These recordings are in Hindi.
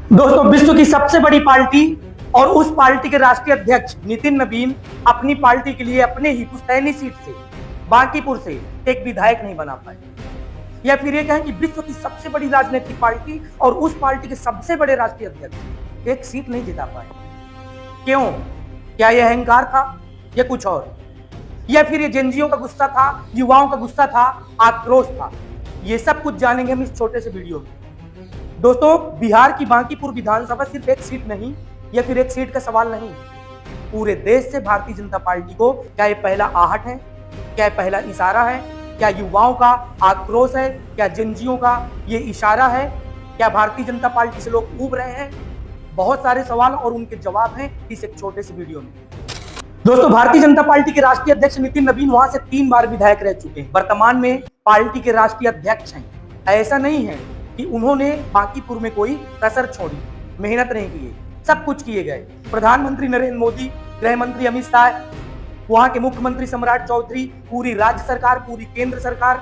दोस्तों, विश्व की सबसे बड़ी पार्टी और उस पार्टी के राष्ट्रीय अध्यक्ष नितिन नवीन अपनी पार्टी के लिए अपने ही पुश्तैनी सीट से बांकीपुर से एक विधायक नहीं बना पाए। या फिर ये कहें कि विश्व की सबसे बड़ी राजनीतिक पार्टी और उस पार्टी के सबसे बड़े राष्ट्रीय अध्यक्ष एक सीट नहीं जिता पाए। क्यों? क्या यह अहंकार था या कुछ और? या फिर ये जेनजियों का गुस्सा था, युवाओं का गुस्सा था, आक्रोश था? ये सब कुछ जानेंगे हम इस छोटे से वीडियो में। दोस्तों, बिहार की बांकीपुर विधानसभा सिर्फ एक सीट नहीं या फिर एक सीट का सवाल नहीं, पूरे देश से भारतीय जनता पार्टी को क्या ये पहला आहट है, क्या ये पहला इशारा है, क्या युवाओं का आक्रोश है, क्या जेनजियों का ये इशारा है, क्या भारतीय जनता पार्टी से लोग ऊब रहे हैं? बहुत सारे सवाल और उनके जवाब हैं इस एक छोटे से वीडियो में। दोस्तों, भारतीय जनता पार्टी के राष्ट्रीय अध्यक्ष नितिन नवीन वहां से 3 बार विधायक रह चुके हैं, वर्तमान में पार्टी के राष्ट्रीय अध्यक्ष हैं। ऐसा नहीं है कि उन्होंने बांकीपुर में कोई कसर छोड़ी, मेहनत नहीं की, सब कुछ किए गए। प्रधानमंत्री नरेंद्र मोदी, गृह मंत्री अमित शाह, वहां के मुख्यमंत्री सम्राट चौधरी, पूरी राज्य सरकार, पूरी केंद्र सरकार,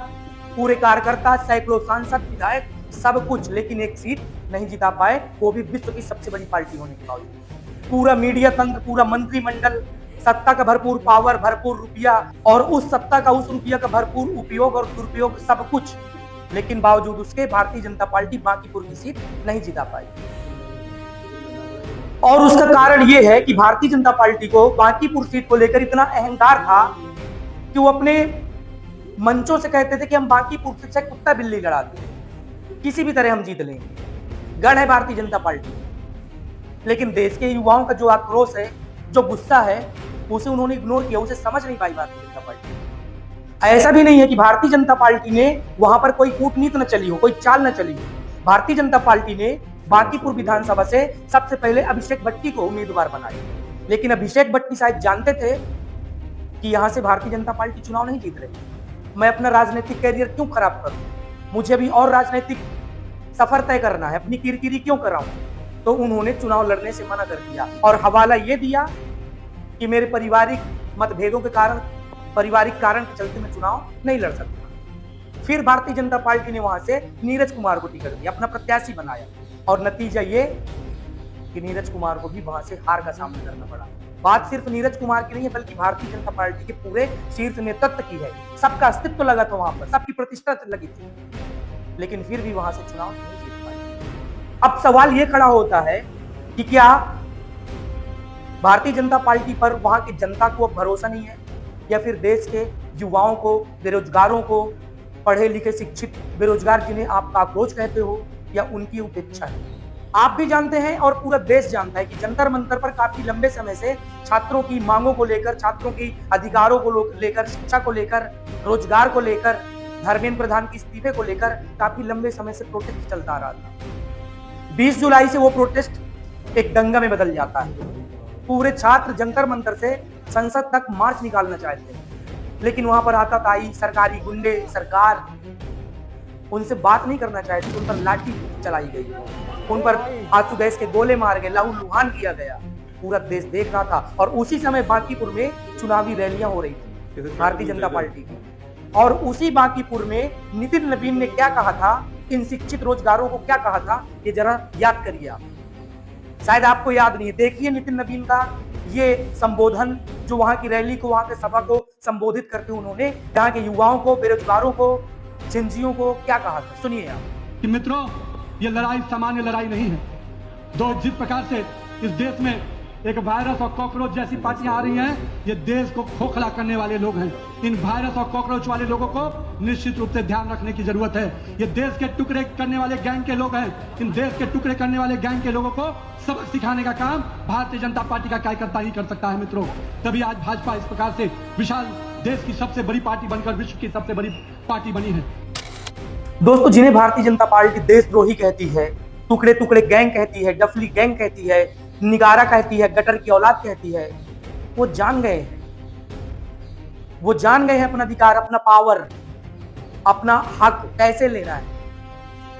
पूरे कार्यकर्ता, सैकड़ों सांसद, विधायक, सब कुछ, लेकिन एक सीट नहीं जिता पाए, वो भी विश्व की सबसे बड़ी पार्टी होने के बावजूद। पूरा मीडिया तंत्र, पूरा मंत्रिमंडल, सत्ता का भरपूर पावर, भरपूर रुपया और उस सत्ता का, उस रुपया का भरपूर उपयोग और दुरुपयोग, सब कुछ, लेकिन बावजूद उसके भारतीय जनता पार्टी बांकीपुर की सीट नहीं जिता पाई। और उसका कारण यह है कि भारतीय जनता पार्टी को बांकीपुर सीट को लेकर इतना अहंकार था कि वो अपने मंचों से कहते थे कि हम बांकीपुर से कुत्ता बिल्ली लड़ाते हैं, किसी भी तरह हम जीत लेंगे। गढ़ है भारतीय जनता पार्टी, लेकिन देश के युवाओं का जो आक्रोश है, जो गुस्सा है, उसे उन्होंने इग्नोर किया, उसे समझ नहीं पाई भारतीय जनता पार्टी। ऐसा भी नहीं है कि भारतीय जनता पार्टी ने वहां पर कोई कूटनीति न चली हो, कोई चाल न चली हो। भारतीय जनता पार्टी ने बांकीपुर विधानसभा से सबसे पहले अभिषेक भट्टी को उम्मीदवार बनाया, लेकिन अभिषेक भट्टी शायद जानते थे कि यहां से भारतीय जनता पार्टी चुनाव नहीं जीत रही। मैं अपना राजनीतिक कैरियर क्यों खराब करूं, मुझे अभी और राजनीतिक सफर तय करना है, अपनी किरकिरी क्यों कराऊं? तो उन्होंने चुनाव लड़ने से मना कर दिया और हवाला यह दिया कि मेरे पारिवारिक मतभेदों के कारण, पारिवारिक कारण के चलते मैं चुनाव नहीं लड़ सकता। फिर भारतीय जनता पार्टी ने वहां से नीरज कुमार को टिकट दिया, अपना प्रत्याशी बनाया, और नतीजा ये कि नीरज कुमार को भी वहां से हार का सामना करना पड़ा। बात सिर्फ नीरज कुमार की नहीं है, बल्कि भारतीय जनता पार्टी के पूरे शीर्ष नेतृत्व की है। सबका अस्तित्व लगा था वहां पर, सबकी प्रतिष्ठा लगी थी, लेकिन फिर भी वहां से चुनाव नहीं जीत पाए। अब सवाल ये खड़ा होता है कि क्या भारतीय जनता पार्टी पर वहां की जनता को अब भरोसा नहीं है, या फिर देश के युवाओं को, बेरोजगारों को, पढ़े लिखे शिक्षित बेरोजगार जिन्हें आप आक्रोश कहते हो, या उनकी उपेक्षा है? आप भी जानते हैं और पूरा देश जानता है कि जंतर मंतर पर काफी लंबे समय से छात्रों की मांगों को लेकर, छात्रों की अधिकारों को लेकर, शिक्षा को लेकर, रोजगार को लेकर, धर्मेंद्र प्रधान के इस्तीफे को लेकर काफी लंबे समय से प्रोटेस्ट चलता आ रहा था। 20 जुलाई से वो प्रोटेस्ट एक दंगा में बदल जाता है। पूरे छात्र जंतर मंतर से संसद तक मार्च निकालना चाहते हैं, लेकिन वहां पर आताताई सरकारी गुंडे, सरकार उनसे बात नहीं करना चाहती, उन पर लाठी चलाई गई, उन पर आंसू गैस के गोले मार गए, लहू लुहान किया गया। पूरा देश देख रहा था और उसी समय बांकीपुर में चुनावी रैलियां हो रही थी भारतीय जनता पार्टी की। और उसी बांकीपुर में नितिन नवीन ने क्या कहा था, इन शिक्षित रोजगारों को क्या कहा था, ये जरा याद करिए आप। शायद आपको याद नहीं है, देखिए नितिन नवीन का ये संबोधन, जो वहां की रैली को, वहां के सभा को संबोधित करते हुए उन्होंने यहाँ के युवाओं को, बेरोजगारों को, जेनजियों को क्या कहा था, सुनिए आप। कि मित्रों, ये लड़ाई सामान्य लड़ाई नहीं है। जिस प्रकार से इस देश में एक वायरस और कॉकरोच जैसी पार्टियां आ रही हैं, ये देश को खोखला करने वाले लोग हैं। इन वायरस और कॉकरोच वाले लोगों को निश्चित रूप से ध्यान रखने की जरूरत है। ये देश के टुकड़े करने वाले गैंग के लोग हैं। इन देश के टुकड़े करने वाले गैंग के लोगों को सबक सिखाने का काम भारतीय जनता पार्टी का कार्यकर्ता ही कर सकता है मित्रों। तभी आज भाजपा इस प्रकार से विशाल देश की सबसे बड़ी पार्टी बनकर विश्व की सबसे बड़ी पार्टी बनी है। दोस्तों, जिन्हें भारतीय जनता पार्टी देशद्रोही कहती है, टुकड़े टुकड़े गैंग कहती है, डफली गैंग कहती है, निगारा कहती है, गटर की औलाद कहती है, वो जान गए हैं, वो जान गए हैं अपना अधिकार, अपना पावर, अपना हक कैसे लेना है।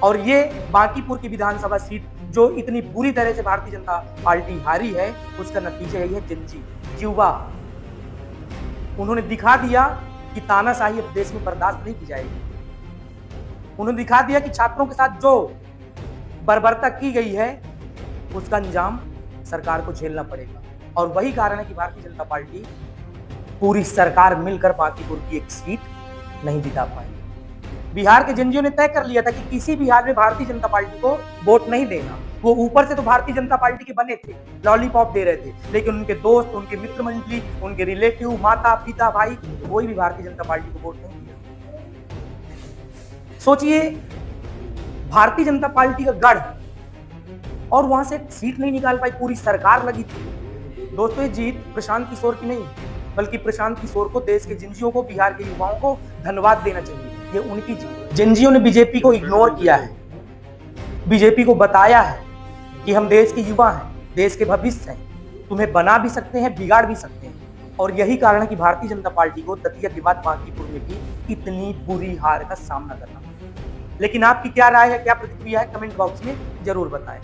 और ये बांकीपुर की विधानसभा सीट जो इतनी बुरी तरह से भारतीय जनता पार्टी हारी है, उसका नतीजा यही है, जेनजी, युवा। उन्होंने दिखा दिया कि तानाशाही अब देश में बर्दाश्त नहीं की जाएगी। उन्होंने दिखा दिया कि छात्रों के साथ जो बर्बरता की गई है, उसका अंजाम सरकार को झेलना पड़ेगा। और वही कारण है कि भारतीय जनता पार्टी पूरी सरकार मिलकर बांकीपुर की एक सीट नहीं जिता पाई। बिहार के जंजियों ने तय कर लिया था कि किसी भी हाल में भारतीय जनता पार्टी को वोट नहीं देना। वो ऊपर से तो भारतीय जनता पार्टी के बने थे, लॉलीपॉप दे रहे थे, लेकिन उनके दोस्त, उनके मित्र मंडली, उनके रिलेटिव, माता पिता, भाई, कोई भी भारतीय जनता पार्टी को वोट नहीं दिया। सोचिए, भारतीय जनता पार्टी का गढ़, और वहां से सीट नहीं निकाल पाई, पूरी सरकार लगी थी। दोस्तों, ये जीत प्रशांत किशोर की नहीं, बल्कि प्रशांत किशोर को, देश के जिंजियों को, बिहार के युवाओं को धन्यवाद देना चाहिए। ये उनकी जीत। जिंजियों ने बीजेपी को इग्नोर किया है, बीजेपी को बताया है कि हम देश के युवा हैं, देश के भविष्य हैं, तुम्हें बना भी सकते हैं, बिगाड़ भी सकते हैं। और यही कारण है कि भारतीय जनता पार्टी को दतिया के बाद बांकीपुर में भी इतनी बुरी हार का सामना करना पड़ा। लेकिन आपकी क्या राय है, क्या प्रतिक्रिया है, कमेंट बॉक्स में जरूर बताएं।